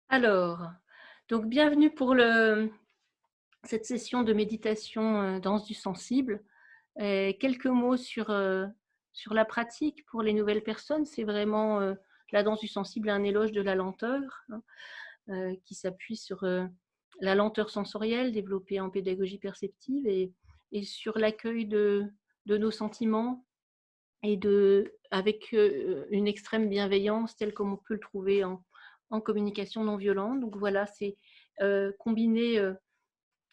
Alors, donc bienvenue pour cette session de méditation danse du sensible. Quelques mots sur la pratique pour les nouvelles personnes. C'est vraiment la danse du sensible, un éloge de la lenteur, hein, qui s'appuie sur la lenteur sensorielle développée en pédagogie perceptive et sur l'accueil de nos sentiments et avec une extrême bienveillance telle comme on peut le trouver en communication non violente. Donc voilà, c'est combiner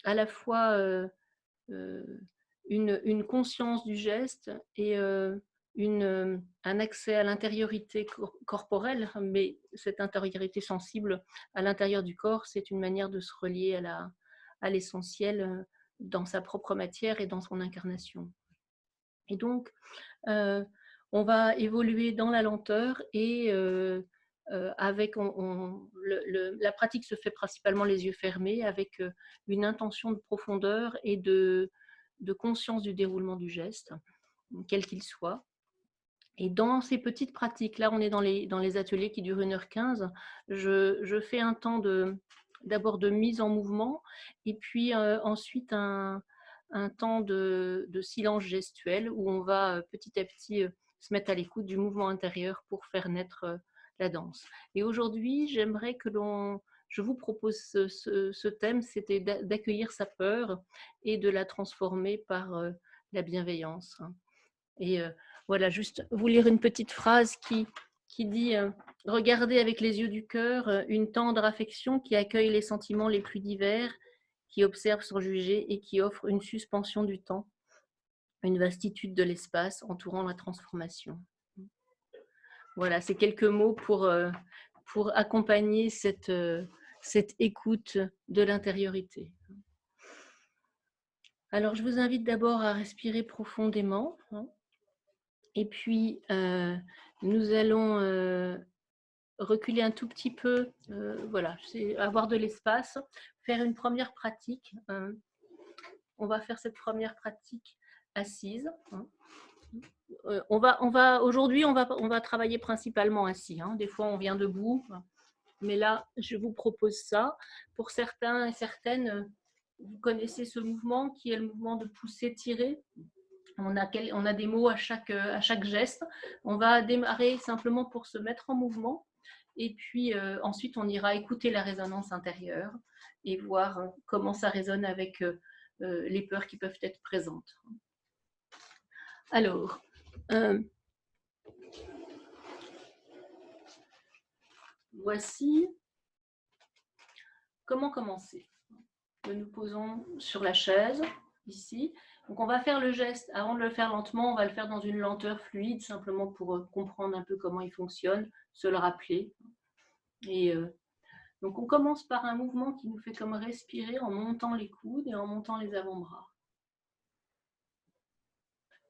à la fois une conscience du geste et un accès à l'intériorité corporelle, mais cette intériorité sensible à l'intérieur du corps, c'est une manière de se relier à l'essentiel dans sa propre matière et dans son incarnation. Et donc, on va évoluer dans la lenteur et avec la pratique se fait principalement les yeux fermés avec une intention de profondeur et de conscience du déroulement du geste, quel qu'il soit. Et dans ces petites pratiques, là on est dans les ateliers qui durent 1h15, je fais un temps d'abord de mise en mouvement et puis ensuite un temps de silence gestuel où on va petit à petit se mettre à l'écoute du mouvement intérieur pour faire naître la danse. Et aujourd'hui, je vous propose ce thème, c'était d'accueillir sa peur et de la transformer par la bienveillance. Et voilà, juste vous lire une petite phrase qui dit « Regardez avec les yeux du cœur une tendre affection qui accueille les sentiments les plus divers, qui observe sans juger et qui offre une suspension du temps, une vastitude de l'espace entourant la transformation. » Voilà, c'est quelques mots pour accompagner cette écoute de l'intériorité. Alors, je vous invite d'abord à respirer profondément. Et puis, nous allons reculer un tout petit peu, voilà, c'est avoir de l'espace, faire une première pratique. On va faire cette première pratique assise. Aujourd'hui, on va travailler principalement assis. Des fois, on vient debout, mais là, je vous propose ça. Pour certains et certaines, vous connaissez ce mouvement qui est le mouvement de pousser-tirer. On a des mots à chaque geste. On va démarrer simplement pour se mettre en mouvement. Et puis ensuite, on ira écouter la résonance intérieure et voir comment ça résonne avec les peurs qui peuvent être présentes. Alors, voici comment commencer. Nous nous posons sur la chaise, ici. Donc on va faire le geste, avant de le faire lentement, on va le faire dans une lenteur fluide, simplement pour comprendre un peu comment il fonctionne, se le rappeler. Et donc on commence par un mouvement qui nous fait comme respirer en montant les coudes et en montant les avant-bras.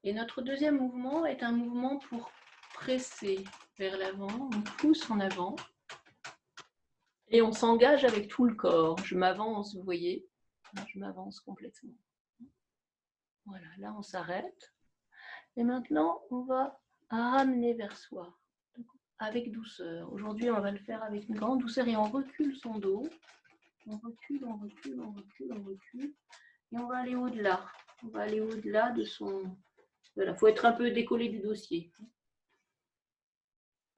Et notre deuxième mouvement est un mouvement pour presser vers l'avant, on pousse en avant et on s'engage avec tout le corps. Je m'avance, vous voyez, je m'avance complètement. Voilà, là on s'arrête. Et maintenant, on va ramener vers soi, avec douceur. Aujourd'hui, on va le faire avec une grande douceur et on recule son dos. On recule, on recule, on recule, on recule. Et on va aller au-delà. On va aller au-delà de son... Voilà, il faut être un peu décollé du dossier.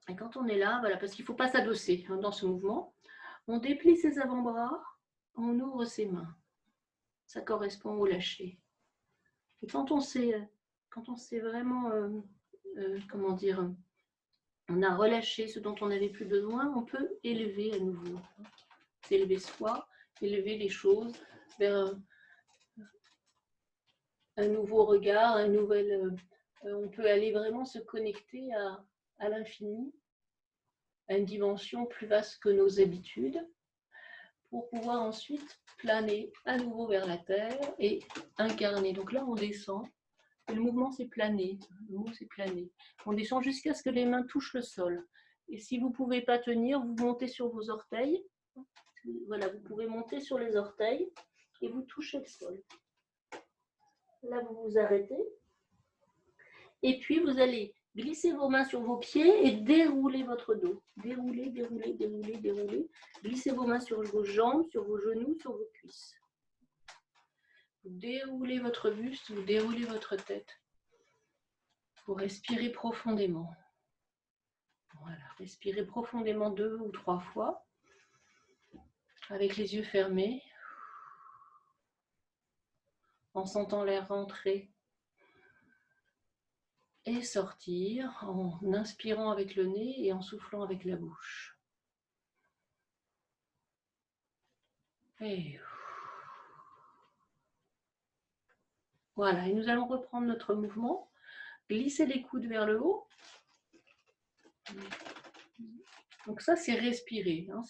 Et quand on est là, voilà, parce qu'il ne faut pas s'adosser dans ce mouvement, on déplie ses avant-bras, on ouvre ses mains. Ça correspond au lâcher. Et quand on sait vraiment, comment dire, on a relâché ce dont on n'avait plus besoin, on peut élever à nouveau. S'élever soi, élever les choses vers un nouveau regard, on peut aller vraiment se connecter à l'infini, à une dimension plus vaste que nos habitudes, pour pouvoir ensuite planer à nouveau vers la terre et incarner. Donc là, on descend. Et le mouvement, c'est planer. Le mot, c'est planer. On descend jusqu'à ce que les mains touchent le sol. Et si vous ne pouvez pas tenir, vous montez sur vos orteils. Voilà, vous pouvez monter sur les orteils et vous touchez le sol. Là, vous vous arrêtez. Et puis, vous allez Glissez vos mains sur vos pieds et déroulez votre dos. Déroulez, déroulez, déroulez, déroulez. Glissez vos mains sur vos jambes, sur vos genoux, sur vos cuisses. Vous déroulez votre buste, vous déroulez votre tête. Vous respirez profondément. Voilà, respirez profondément 2 ou 3 fois, avec les yeux fermés, en sentant l'air rentrer et sortir, en inspirant avec le nez et en soufflant avec la bouche. Et voilà, et nous allons reprendre notre mouvement. Glissez les coudes vers le haut. Donc ça, c'est respirer, hein,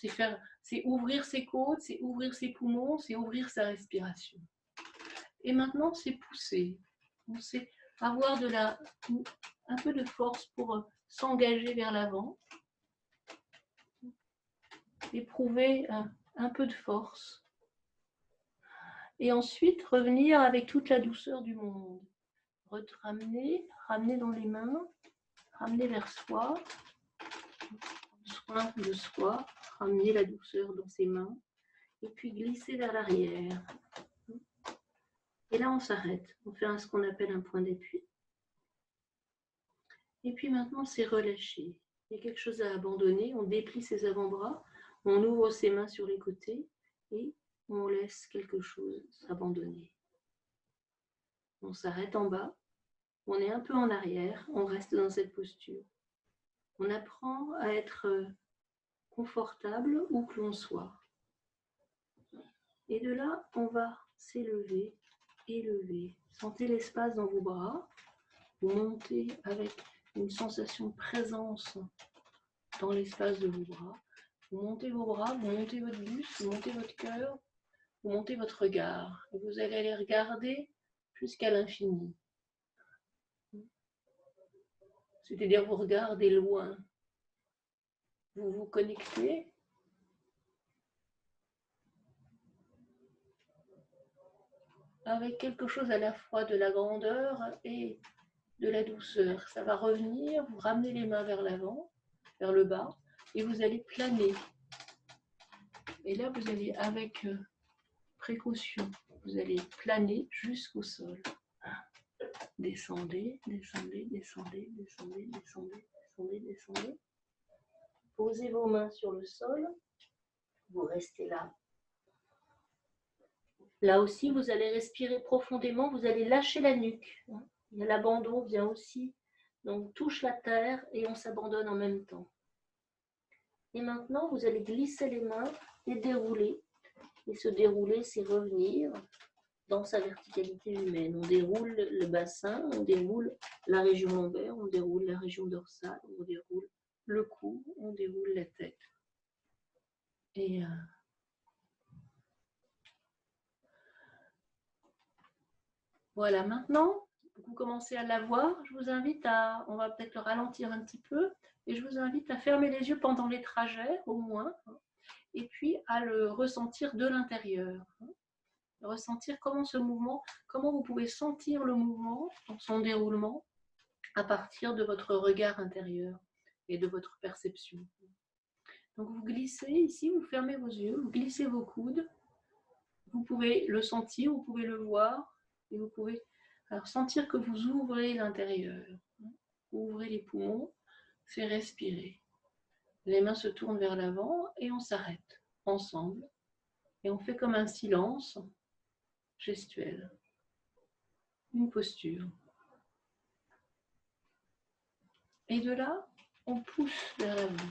c'est ouvrir ses côtes, c'est ouvrir ses poumons, c'est ouvrir sa respiration. Et maintenant, c'est pousser. C'est avoir un peu de force pour s'engager vers l'avant. Éprouver un peu de force. Et ensuite, revenir avec toute la douceur du monde. Ramener dans les mains, ramener vers soi, soin de soi, ramener la douceur dans ses mains, et puis glisser vers l'arrière. Et là, on s'arrête. On fait ce qu'on appelle un point d'appui. Et puis maintenant, c'est relâcher. Il y a quelque chose à abandonner. On déplie ses avant-bras, on ouvre ses mains sur les côtés et on laisse quelque chose s'abandonner. On s'arrête en bas, on est un peu en arrière, on reste dans cette posture. On apprend à être confortable où que l'on soit. Et de là, on va s'élever, élever. Sentez l'espace dans vos bras. Vous montez avec une sensation de présence dans l'espace de vos bras. Vous montez vos bras, vous montez votre buste, vous montez votre cœur, vous montez votre regard. Et vous allez les regarder jusqu'à l'infini. C'est-à-dire vous regardez loin. Vous vous connectez avec quelque chose à la fois de la grandeur et de la douceur. Ça va revenir, vous ramenez les mains vers l'avant, vers le bas, et vous allez planer. Et là, vous allez avec précaution, vous allez planer jusqu'au sol. Descendez, descendez, descendez, descendez, descendez, descendez, descendez. Posez vos mains sur le sol, vous restez là. Là aussi, vous allez respirer profondément, vous allez lâcher la nuque. L'abandon vient aussi, donc touche la terre et on s'abandonne en même temps. Et maintenant, vous allez glisser les mains et dérouler. Et se dérouler, c'est revenir dans sa verticalité humaine. On déroule le bassin, on déroule la région lombaire, on déroule la région dorsale, on déroule le cou, on déroule la tête. Et voilà, maintenant, vous commencez à la voir. Je vous invite on va peut-être le ralentir un petit peu, et je vous invite à fermer les yeux pendant les trajets, au moins, et puis à le ressentir de l'intérieur. Ressentir comment vous pouvez sentir le mouvement dans son déroulement à partir de votre regard intérieur et de votre perception. Donc vous glissez ici, vous fermez vos yeux, vous glissez vos coudes, vous pouvez le sentir, vous pouvez le voir, et vous pouvez sentir que vous ouvrez l'intérieur. Vous ouvrez les poumons, c'est respirer. Les mains se tournent vers l'avant et on s'arrête ensemble. Et on fait comme un silence gestuel. Une posture. Et de là, on pousse vers l'avant.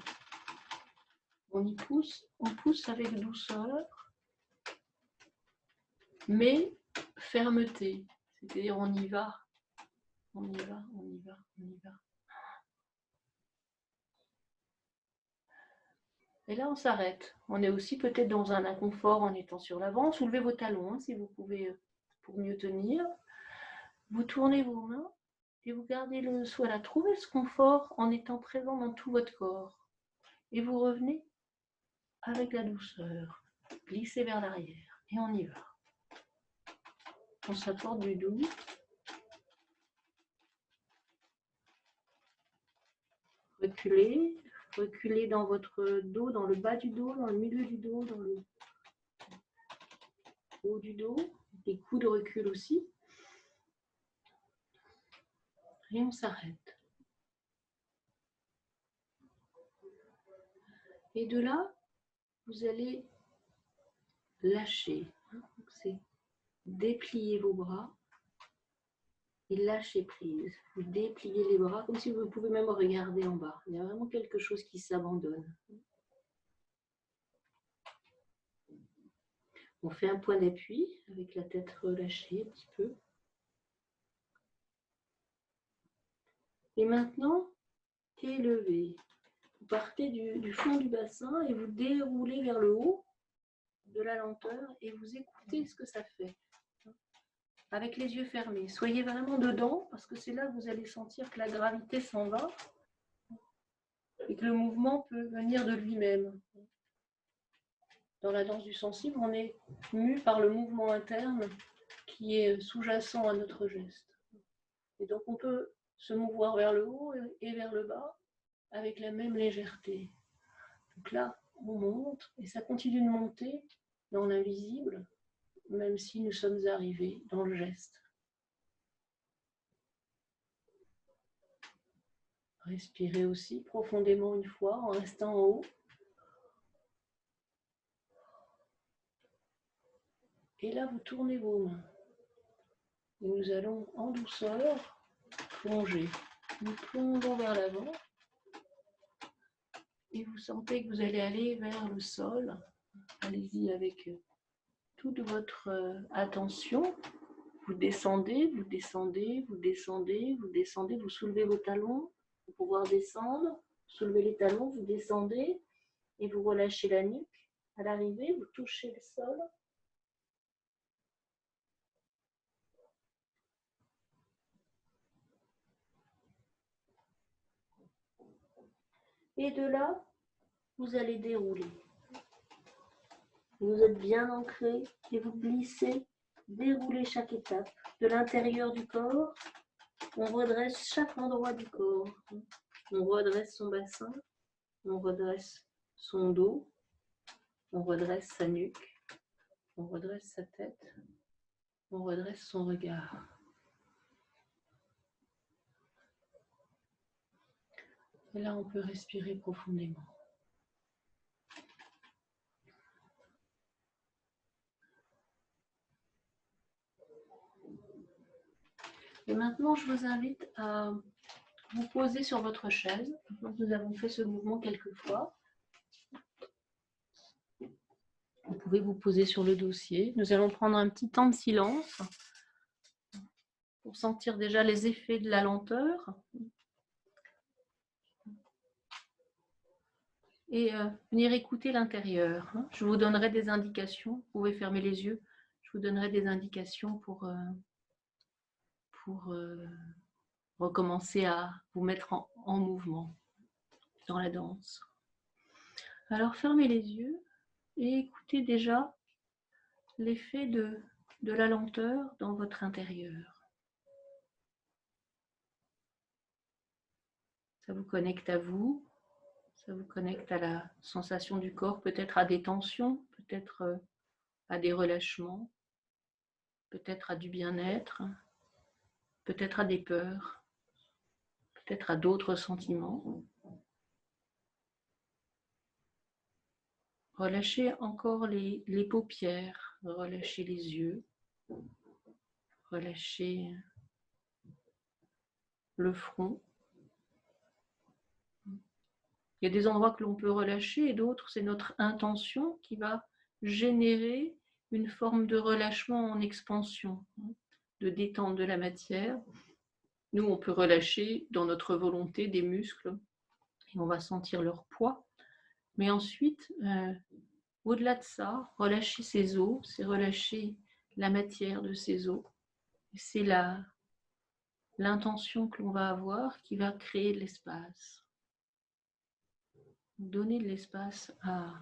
On pousse avec douceur, mais fermeté. C'est-à-dire on y va, on y va, on y va, on y va. Et là, on s'arrête. On est aussi peut-être dans un inconfort en étant sur l'avant. Soulevez vos talons si vous pouvez pour mieux tenir. Vous tournez vos mains et vous gardez voilà, trouvez ce confort en étant présent dans tout votre corps. Et vous revenez avec la douceur. Glissez vers l'arrière et on y va. On s'apporte du doux. Reculez. Reculez dans votre dos, dans le bas du dos, dans le milieu du dos, dans le haut du dos. Les coudes reculent aussi. Et on s'arrête. Et de là, vous allez lâcher. C'est déplier vos bras et lâcher prise. Vous dépliez les bras comme si vous pouvez même regarder en bas. Il y a vraiment quelque chose qui s'abandonne. On fait un point d'appui avec la tête relâchée un petit peu. Et maintenant, élevez. Vous partez du fond du bassin et vous déroulez vers le haut de la lenteur et vous écoutez ce que ça fait. Avec les yeux fermés. Soyez vraiment dedans parce que c'est là que vous allez sentir que la gravité s'en va et que le mouvement peut venir de lui-même. Dans la danse du sensible, on est mu par le mouvement interne qui est sous-jacent à notre geste. Et donc on peut se mouvoir vers le haut et vers le bas avec la même légèreté. Donc là, on monte et ça continue de monter dans l'invisible, même si nous sommes arrivés dans le geste. Respirez aussi profondément une fois en restant en haut. Et là, vous tournez vos mains. Et nous allons en douceur plonger. Nous plongeons vers l'avant. Et vous sentez que vous allez aller vers le sol. Allez-y avec toute votre attention. Vous descendez, vous descendez, vous descendez, vous descendez, vous soulevez vos talons pour pouvoir descendre. Vous soulevez les talons, vous descendez et vous relâchez la nuque. À l'arrivée, vous touchez le sol. Et de là, vous allez dérouler. Vous êtes bien ancré et vous glissez, déroulez chaque étape de l'intérieur du corps. On redresse chaque endroit du corps. On redresse son bassin, on redresse son dos, on redresse sa nuque, on redresse sa tête, on redresse son regard. Et là, on peut respirer profondément. Et maintenant, je vous invite à vous poser sur votre chaise. Nous avons fait ce mouvement quelques fois. Vous pouvez vous poser sur le dossier. Nous allons prendre un petit temps de silence pour sentir déjà les effets de la lenteur. Et venir écouter l'intérieur. Je vous donnerai des indications. Vous pouvez fermer les yeux. Je vous donnerai des indications pour recommencer à vous mettre en mouvement dans la danse. Alors fermez les yeux et écoutez déjà l'effet de la lenteur dans votre intérieur. Ça vous connecte à vous, ça vous connecte à la sensation du corps, peut-être à des tensions, peut-être à des relâchements, peut-être à du bien-être, peut-être à des peurs, peut-être à d'autres sentiments. Relâchez encore les paupières, relâchez les yeux, relâchez le front. Il y a des endroits que l'on peut relâcher et d'autres, c'est notre intention qui va générer une forme de relâchement en expansion, de détente de la matière. Nous, on peut relâcher dans notre volonté des muscles et on va sentir leur poids. Mais ensuite, au-delà de ça, relâcher ses os, c'est relâcher la matière de ses os. C'est l'intention que l'on va avoir qui va créer de l'espace. Donner de l'espace à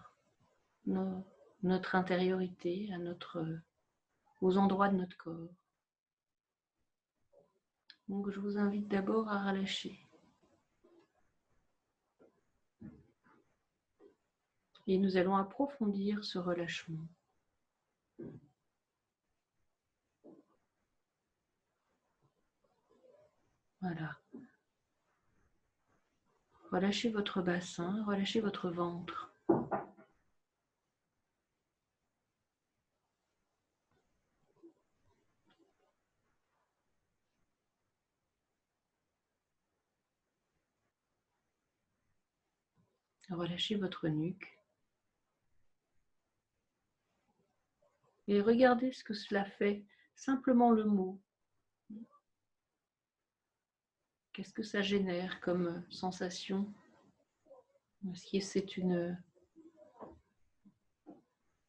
notre intériorité, aux endroits de notre corps. Donc je vous invite d'abord à relâcher. Et nous allons approfondir ce relâchement. Voilà. Relâchez votre bassin, relâchez votre ventre. Relâchez votre nuque. Et regardez ce que cela fait, simplement le mot. Qu'est-ce que ça génère comme sensation? Est-ce que c'est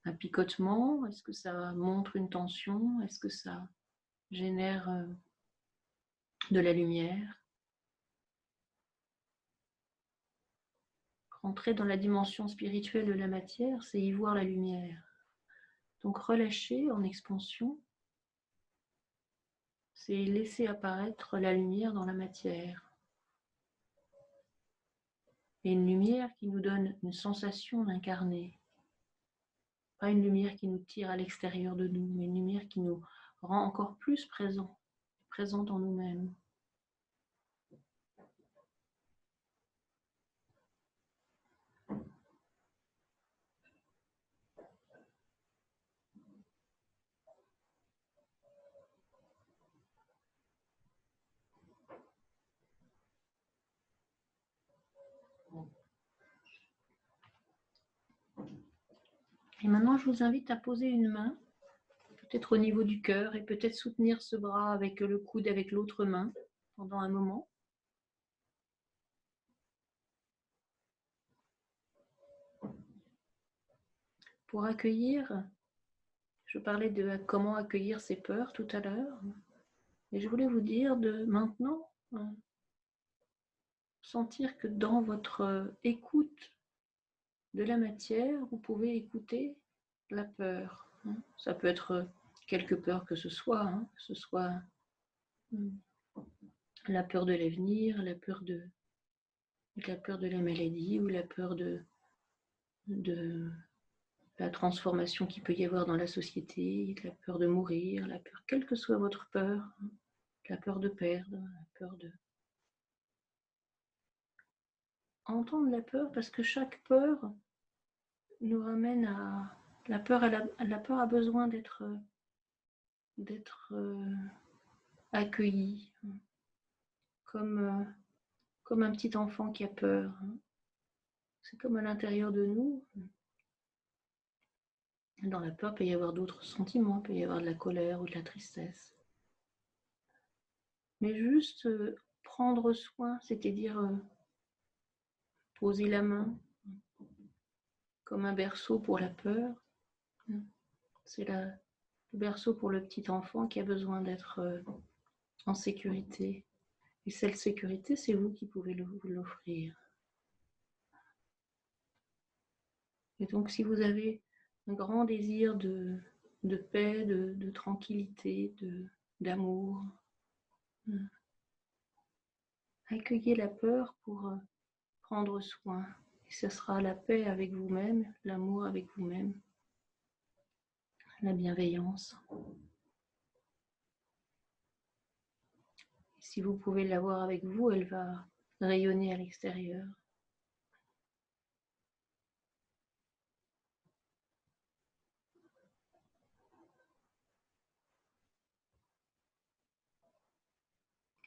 un picotement? Est-ce que ça montre une tension? Est-ce que ça génère de la lumière? Rentrer dans la dimension spirituelle de la matière, c'est y voir la lumière. Donc relâcher en expansion, c'est laisser apparaître la lumière dans la matière. Et une lumière qui nous donne une sensation d'incarner. Pas une lumière qui nous tire à l'extérieur de nous, mais une lumière qui nous rend encore plus présents en nous-mêmes. Et maintenant, je vous invite à poser une main, peut-être au niveau du cœur, et peut-être soutenir ce bras avec le coude avec l'autre main pendant un moment. Pour accueillir, je parlais de comment accueillir ses peurs tout à l'heure, et je voulais vous dire de maintenant sentir que dans votre écoute de la matière, vous pouvez écouter la peur. Ça peut être quelque peur que ce soit la peur de l'avenir, la peur de la maladie ou la peur de la transformation qu'il peut y avoir dans la société, la peur de mourir, la peur, quelle que soit votre peur, la peur de perdre, la peur de... Entendre la peur, parce que chaque peur nous ramène à... La peur a besoin d'être accueillie, comme un petit enfant qui a peur. C'est comme à l'intérieur de nous. Dans la peur, il peut y avoir d'autres sentiments, il peut y avoir de la colère ou de la tristesse. Mais juste prendre soin, c'est-à-dire poser la main comme un berceau pour la peur. C'est le berceau pour le petit enfant qui a besoin d'être en sécurité. Et cette sécurité, c'est vous qui pouvez vous l'offrir. Et donc, si vous avez un grand désir de paix, de tranquillité, d'amour, accueillez la peur pour prendre soin. Et ce sera la paix avec vous-même, l'amour avec vous-même, la bienveillance. Et si vous pouvez l'avoir avec vous, elle va rayonner à l'extérieur.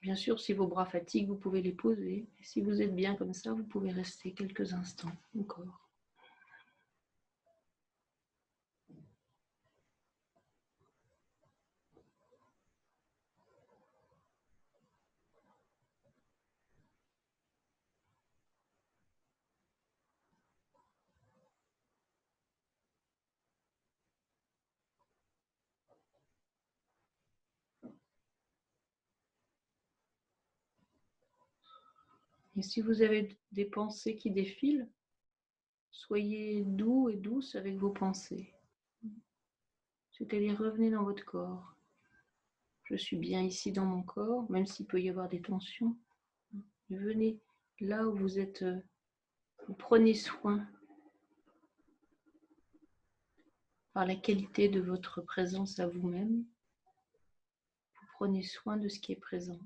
Bien sûr, si vos bras fatiguent, vous pouvez les poser. Et si vous êtes bien comme ça, vous pouvez rester quelques instants encore. Et si vous avez des pensées qui défilent, soyez doux et douce avec vos pensées. C'est-à-dire revenez dans votre corps. Je suis bien ici dans mon corps, même s'il peut y avoir des tensions. Venez là où vous êtes, vous prenez soin par la qualité de votre présence à vous-même, vous prenez soin de ce qui est présent.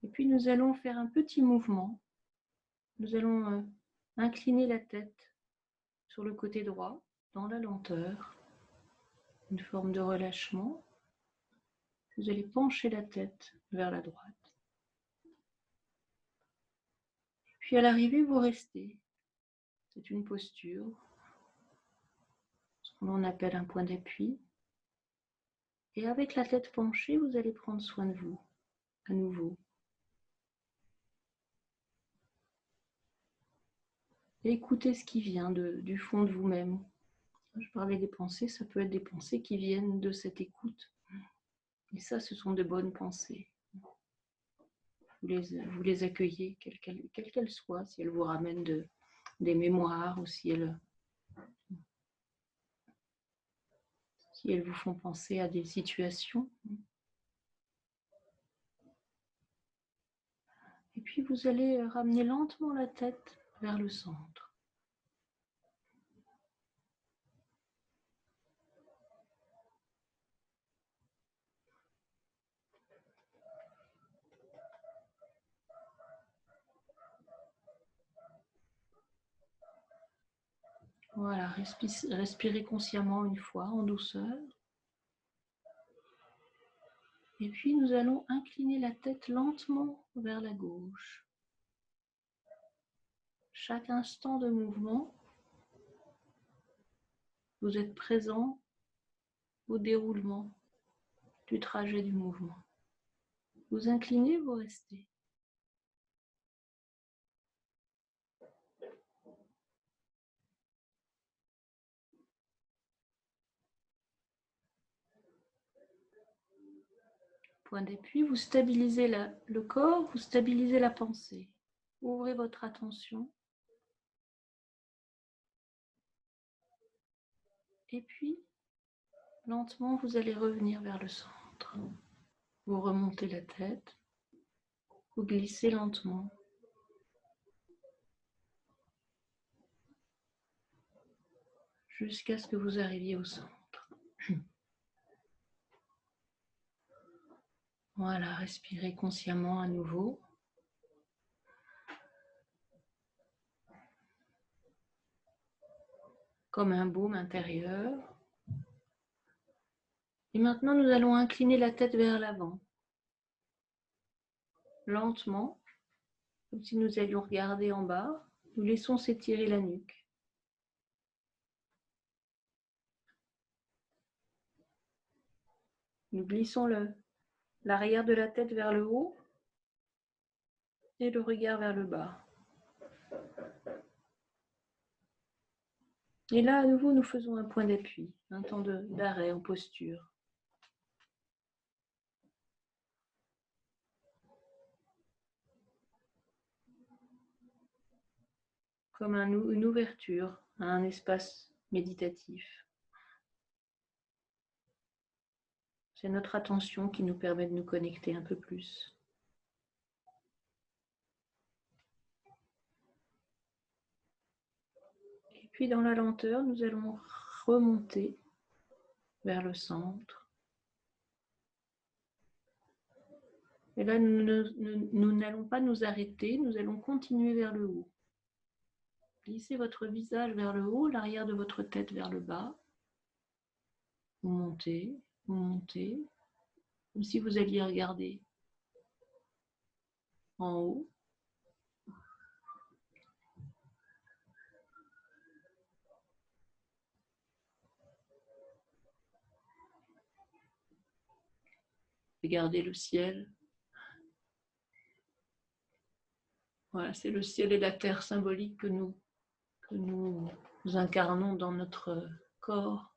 Et puis nous allons faire un petit mouvement. Nous allons incliner la tête sur le côté droit, dans la lenteur, une forme de relâchement. Vous allez pencher la tête vers la droite. Puis à l'arrivée, vous restez. C'est une posture, ce qu'on appelle un point d'appui. Et avec la tête penchée, vous allez prendre soin de vous, à nouveau. Et écoutez ce qui vient du fond de vous-même. Je parlais des pensées, ça peut être des pensées qui viennent de cette écoute. Et ça, ce sont de bonnes pensées. Vous les accueillez, quelles qu'elles soient, si elles vous ramènent des mémoires ou si elles vous font penser à des situations. Et puis vous allez ramener lentement la tête vers le centre. Voilà, respirez consciemment une fois, en douceur. Et puis nous allons incliner la tête lentement vers la gauche. Chaque instant de mouvement, vous êtes présent au déroulement du trajet du mouvement. Vous inclinez, vous restez. Point d'appui, vous stabilisez le corps, vous stabilisez la pensée. Ouvrez votre attention. Et puis, lentement, vous allez revenir vers le centre. Vous remontez la tête. Vous glissez lentement. Jusqu'à ce que vous arriviez au centre. Voilà, respirez consciemment à nouveau. Comme un baume intérieur. Et maintenant, nous allons incliner la tête vers l'avant. Lentement, comme si nous allions regarder en bas, nous laissons s'étirer la nuque. Nous glissons l'arrière de la tête vers le haut et le regard vers le bas. Et là, à nouveau, nous faisons un point d'appui, un temps d'arrêt en posture. Comme une ouverture à un espace méditatif. C'est notre attention qui nous permet de nous connecter un peu plus. Et puis dans la lenteur, nous allons remonter vers le centre. Et là, nous n'allons pas nous arrêter, nous allons continuer vers le haut. Glissez votre visage vers le haut, l'arrière de votre tête vers le bas. Vous montez, comme si vous alliez regarder en haut. Regardez le ciel. Voilà, c'est le ciel et la terre symbolique que nous incarnons dans notre corps.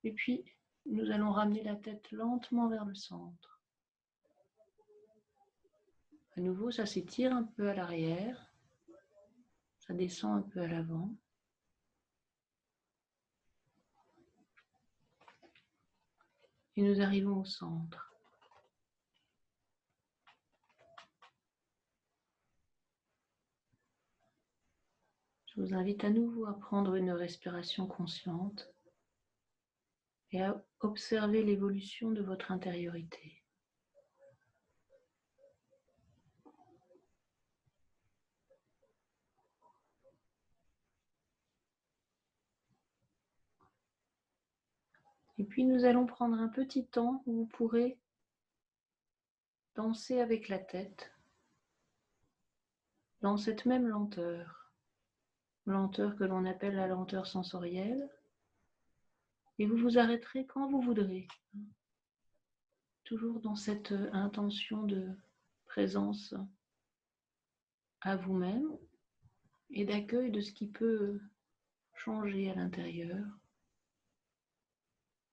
Et puis, nous allons ramener la tête lentement vers le centre. À nouveau, ça s'étire un peu à l'arrière. Ça descend un peu à l'avant. Et nous arrivons au centre. Je vous invite à nouveau à prendre une respiration consciente et à observer l'évolution de votre intériorité. Et puis nous allons prendre un petit temps où vous pourrez danser avec la tête dans cette même lenteur que l'on appelle la lenteur sensorielle, et vous vous arrêterez quand vous voudrez, toujours dans cette intention de présence à vous-même et d'accueil de ce qui peut changer à l'intérieur,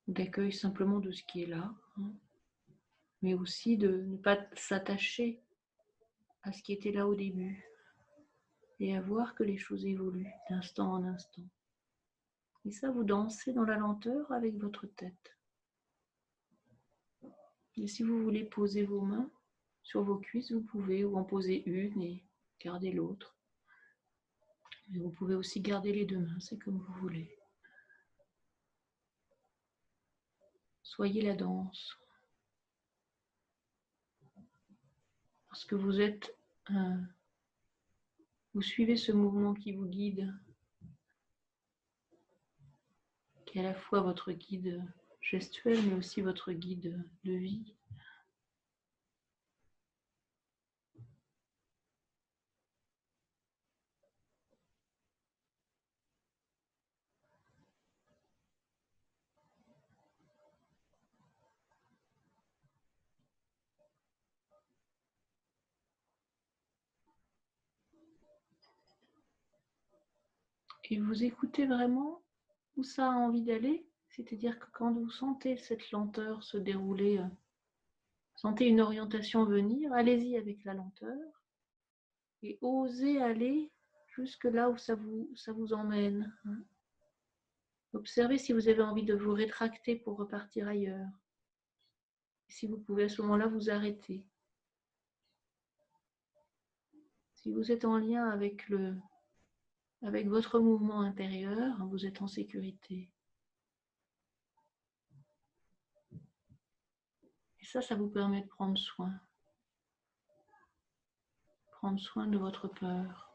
d'accueil simplement de ce qui est là, mais aussi de ne pas s'attacher à ce qui était là au début et à voir que les choses évoluent d'instant en instant. Et ça, vous dansez dans la lenteur avec votre tête. Et si vous voulez poser vos mains sur vos cuisses, vous pouvez, ou en poser une et garder l'autre. Mais vous pouvez aussi garder les deux mains, c'est comme vous voulez. Soyez la danse. Parce que vous êtes vous suivez ce mouvement qui vous guide, qui est à la fois votre guide gestuel, mais aussi votre guide de vie. Et vous écoutez vraiment où ça a envie d'aller, c'est-à-dire que quand vous sentez cette lenteur se dérouler, sentez une orientation venir, allez-y avec la lenteur et osez aller jusque là où ça vous emmène. Observez si vous avez envie de vous rétracter pour repartir ailleurs. Et si vous pouvez à ce moment-là vous arrêter. Si vous êtes en lien avec votre mouvement intérieur, vous êtes en sécurité. Et ça vous permet de prendre soin. Prendre soin de votre peur.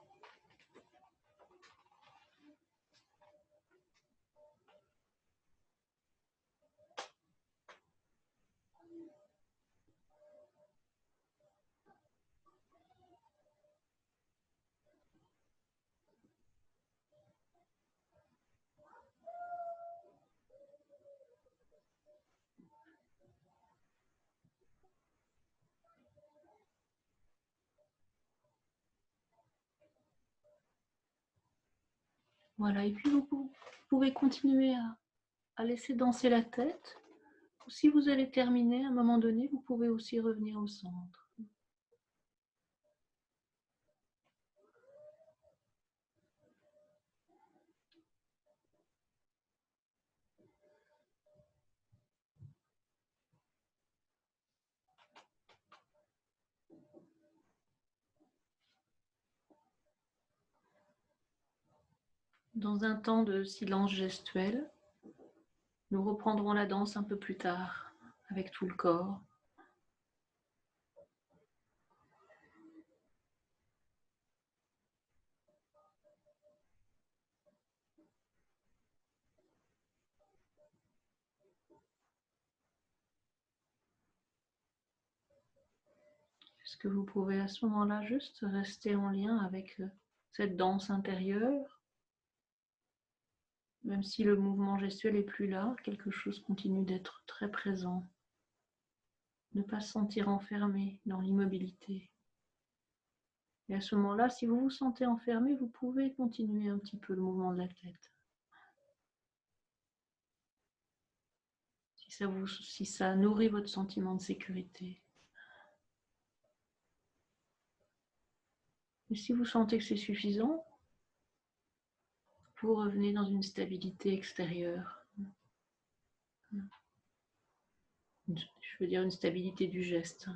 Voilà, et puis vous pouvez continuer à laisser danser la tête. Si vous allez terminer à un moment donné, vous pouvez aussi revenir au centre. Dans un temps de silence gestuel, nous reprendrons la danse un peu plus tard, avec tout le corps. Est-ce que vous pouvez à ce moment-là juste rester en lien avec cette danse intérieure? Même si le mouvement gestuel n'est plus là, quelque chose continue d'être très présent. Ne pas se sentir enfermé dans l'immobilité. Et à ce moment-là, si vous vous sentez enfermé, vous pouvez continuer un petit peu le mouvement de la tête. Si ça nourrit votre sentiment de sécurité. Et si vous sentez que c'est suffisant, vous revenez dans une stabilité extérieure. je veux dire une stabilité du geste.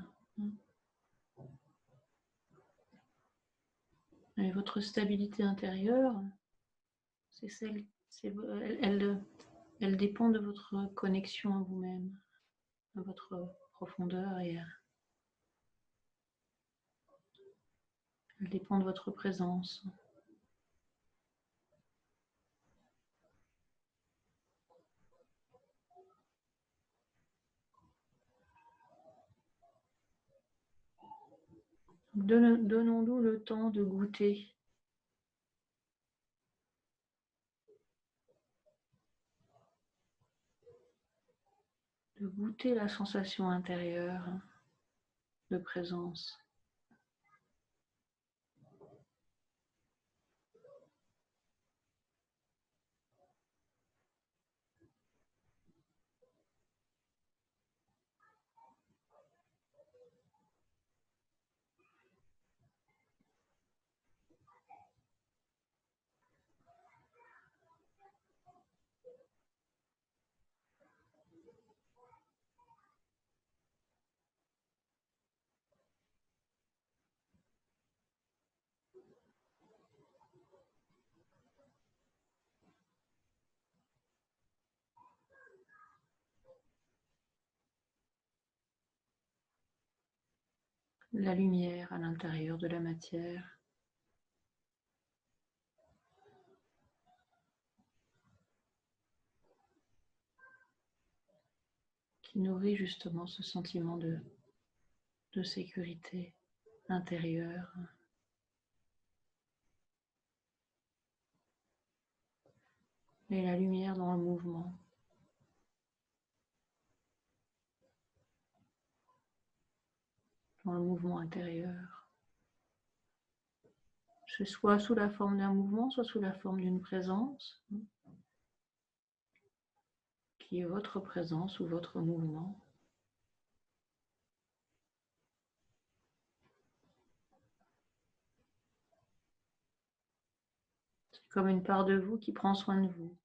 Et votre stabilité intérieure, c'est celle, elle dépend de votre connexion à vous-même, à votre profondeur, et elle dépend de votre présence. Donnons-nous le temps de goûter. De goûter la sensation intérieure de présence. La lumière à l'intérieur de la matière. Qui nourrit justement ce sentiment de sécurité intérieure. Et la lumière dans le mouvement. Dans le mouvement intérieur. C'est soit sous la forme d'un mouvement, soit sous la forme d'une présence, qui est votre présence ou votre mouvement. C'est comme une part de vous qui prend soin de vous.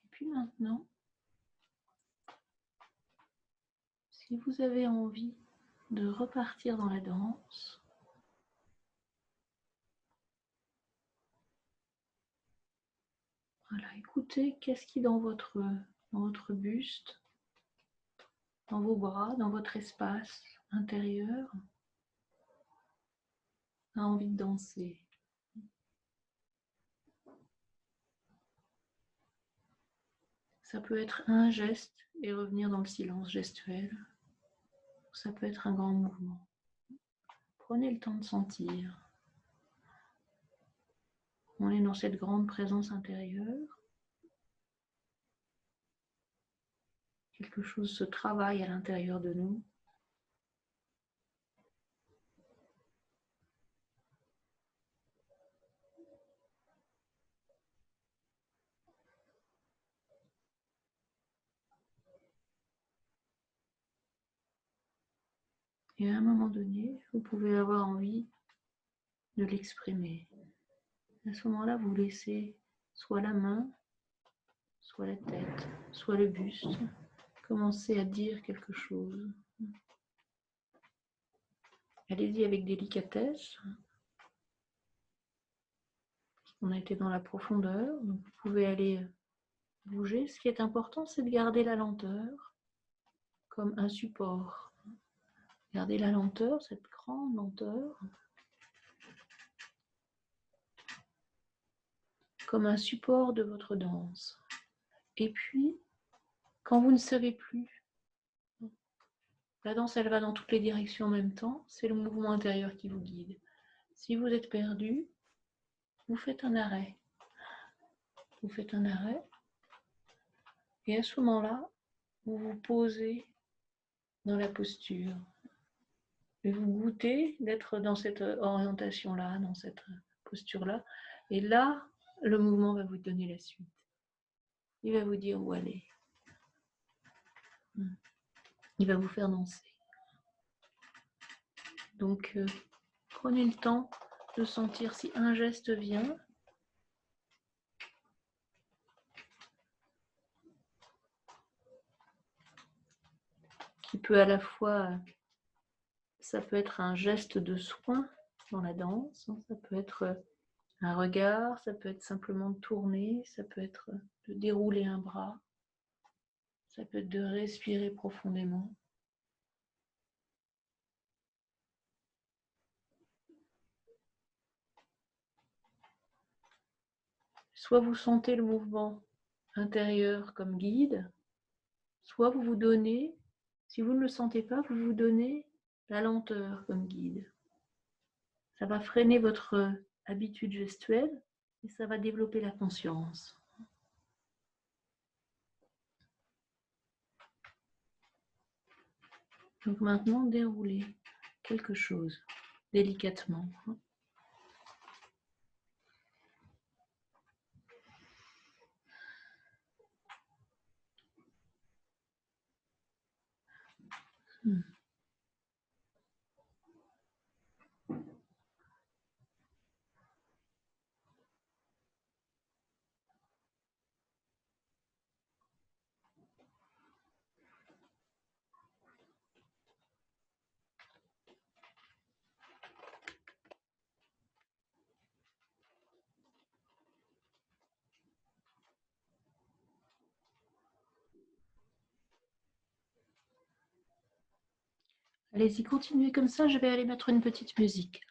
Et puis maintenant, si vous avez envie de repartir dans la danse, voilà, écoutez qu'est-ce qui dans votre buste, dans vos bras, dans votre espace intérieur, a envie de danser. Ça peut être un geste et revenir dans le silence gestuel. Ça peut être un grand mouvement. Prenez le temps de sentir. On est dans cette grande présence intérieure. Quelque chose se travaille à l'intérieur de nous. Et à un moment donné, vous pouvez avoir envie de l'exprimer. À ce moment-là, vous laissez soit la main, soit la tête, soit le buste, commencez à dire quelque chose. Allez-y avec délicatesse. On a été dans la profondeur, donc vous pouvez aller bouger. Ce qui est important, c'est de garder la lenteur comme un support. Gardez la lenteur, cette grande lenteur, comme un support de votre danse. Et puis, quand vous ne savez plus, la danse, elle va dans toutes les directions en même temps, c'est le mouvement intérieur qui vous guide. Si vous êtes perdu, vous faites un arrêt. Vous faites un arrêt, et à ce moment-là, vous vous posez dans la posture. Et vous goûtez d'être dans cette orientation-là, dans cette posture-là. Et là, le mouvement va vous donner la suite. Il va vous dire où aller. Il va vous faire danser. Donc, prenez le temps de sentir si un geste vient. Qui peut à la fois, ça peut être un geste de soin dans la danse, ça peut être un regard, ça peut être simplement de tourner, ça peut être de dérouler un bras, ça peut être de respirer profondément. Soit vous sentez le mouvement intérieur comme guide, soit vous vous donnez, si vous ne le sentez pas, vous vous donnez la lenteur comme guide. Ça va freiner votre habitude gestuelle et ça va développer la conscience. Donc maintenant, déroulez quelque chose délicatement. Allez-y, continuez comme ça, je vais aller mettre une petite musique.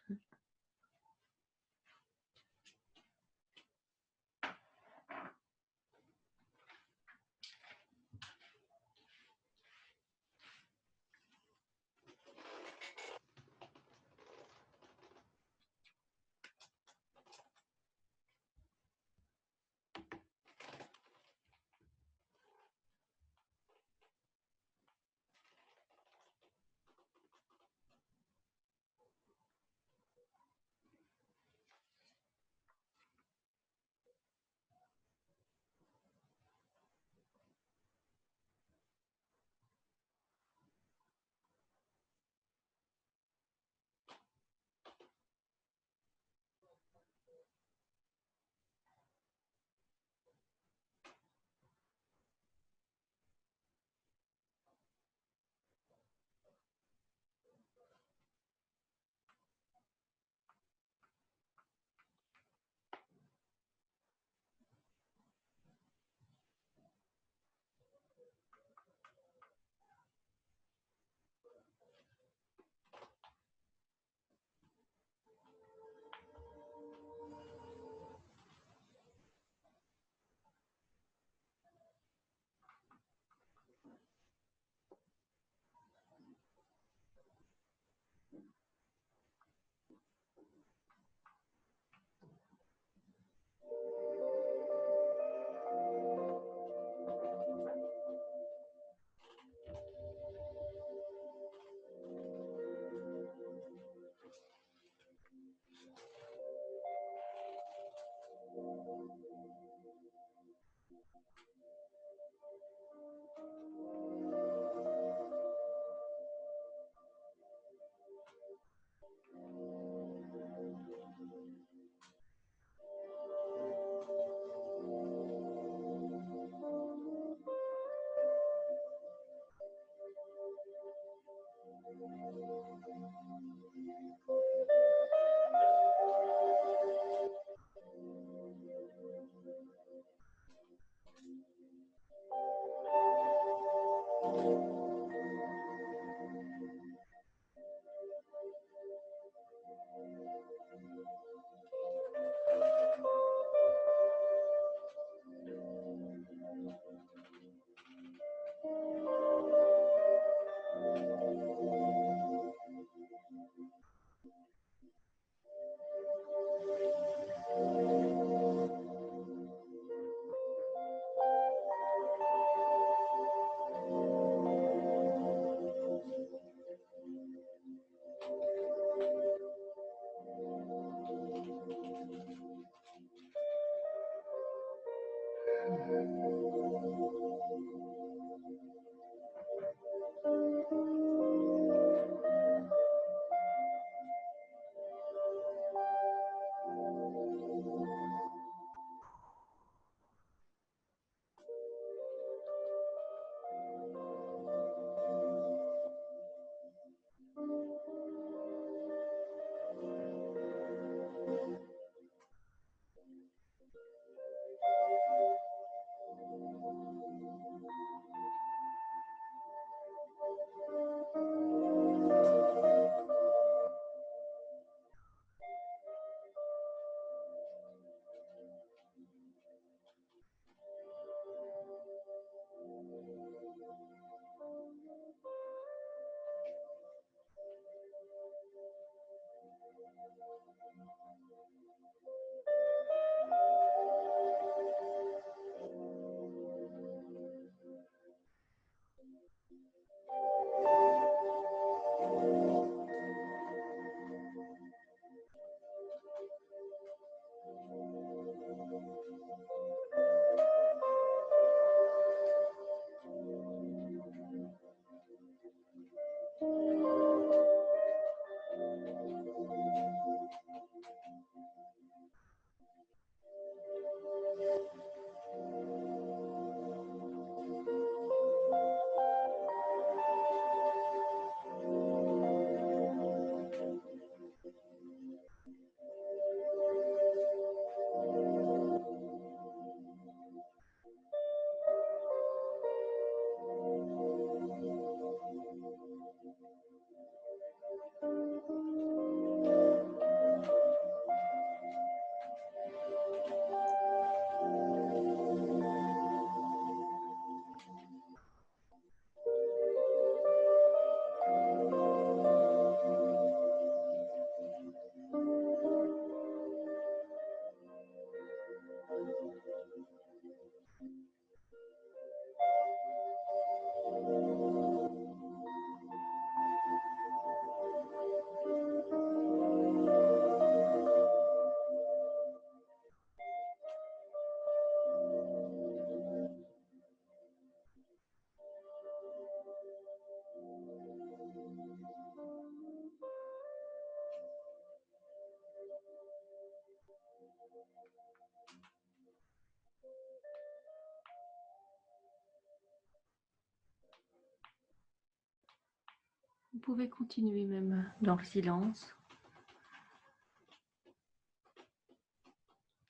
Vous pouvez continuer même dans le silence,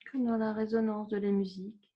comme dans la résonance de la musique.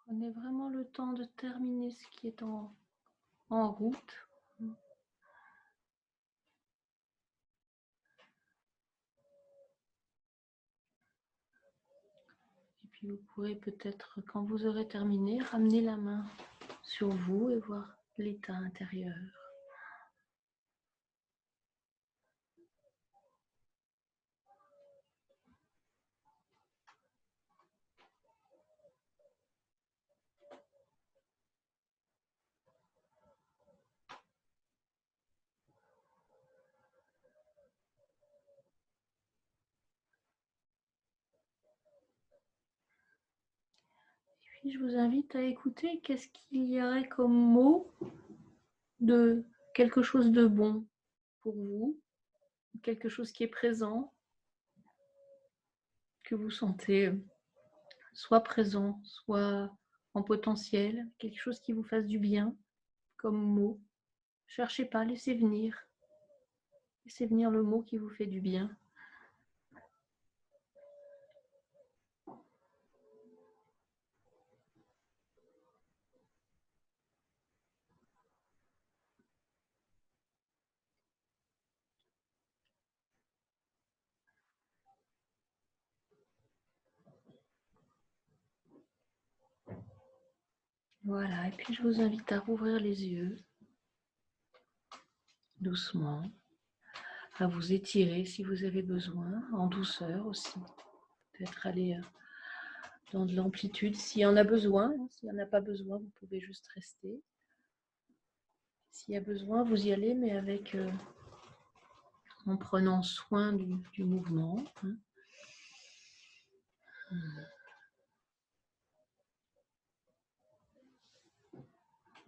Prenez vraiment le temps de terminer ce qui est en route. Et puis vous pourrez peut-être, quand vous aurez terminé, ramener la main sur vous et voir l'état intérieur. puis je vous invite à écouter qu'est-ce qu'il y aurait comme mot de quelque chose de bon pour vous, quelque chose qui est présent, que vous sentez soit présent, soit en potentiel, quelque chose qui vous fasse du bien comme mot. Cherchez pas, laissez venir. Laissez venir le mot qui vous fait du bien. Voilà, et puis je vous invite à rouvrir les yeux doucement, à vous étirer si vous avez besoin, en douceur aussi. Peut-être aller dans de l'amplitude s'il y en a besoin. S'il n'y en a pas besoin, vous pouvez juste rester. S'il y a besoin, vous y allez, mais avec en prenant soin du mouvement.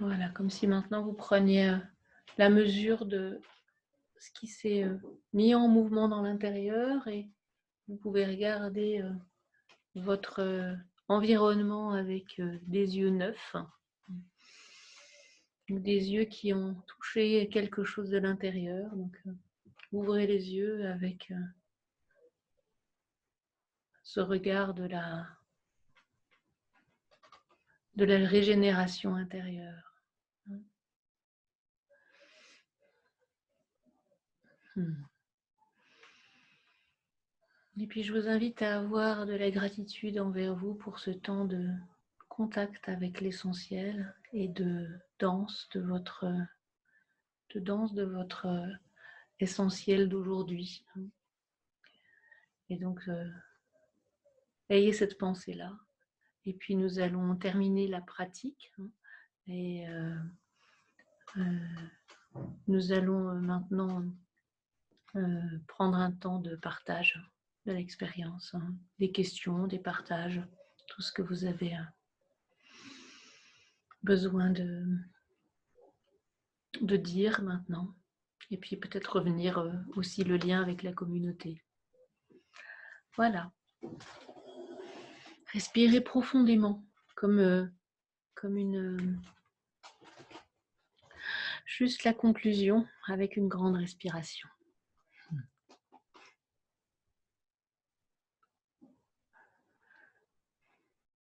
Voilà, comme si maintenant vous preniez la mesure de ce qui s'est mis en mouvement dans l'intérieur et vous pouvez regarder votre environnement avec des yeux neufs, des yeux qui ont touché quelque chose de l'intérieur. Donc, ouvrez les yeux avec ce regard de la régénération intérieure. Et puis je vous invite à avoir de la gratitude envers vous pour ce temps de contact avec l'essentiel et de danse de votre essentiel d'aujourd'hui. Et donc ayez cette pensée-là. Et puis nous allons terminer la pratique et nous allons maintenant prendre un temps de partage de l'expérience, des questions, des partages, tout ce que vous avez besoin de dire maintenant. Et puis peut-être revenir aussi le lien avec la communauté. Voilà. Respirez profondément, comme une... juste la conclusion avec une grande respiration.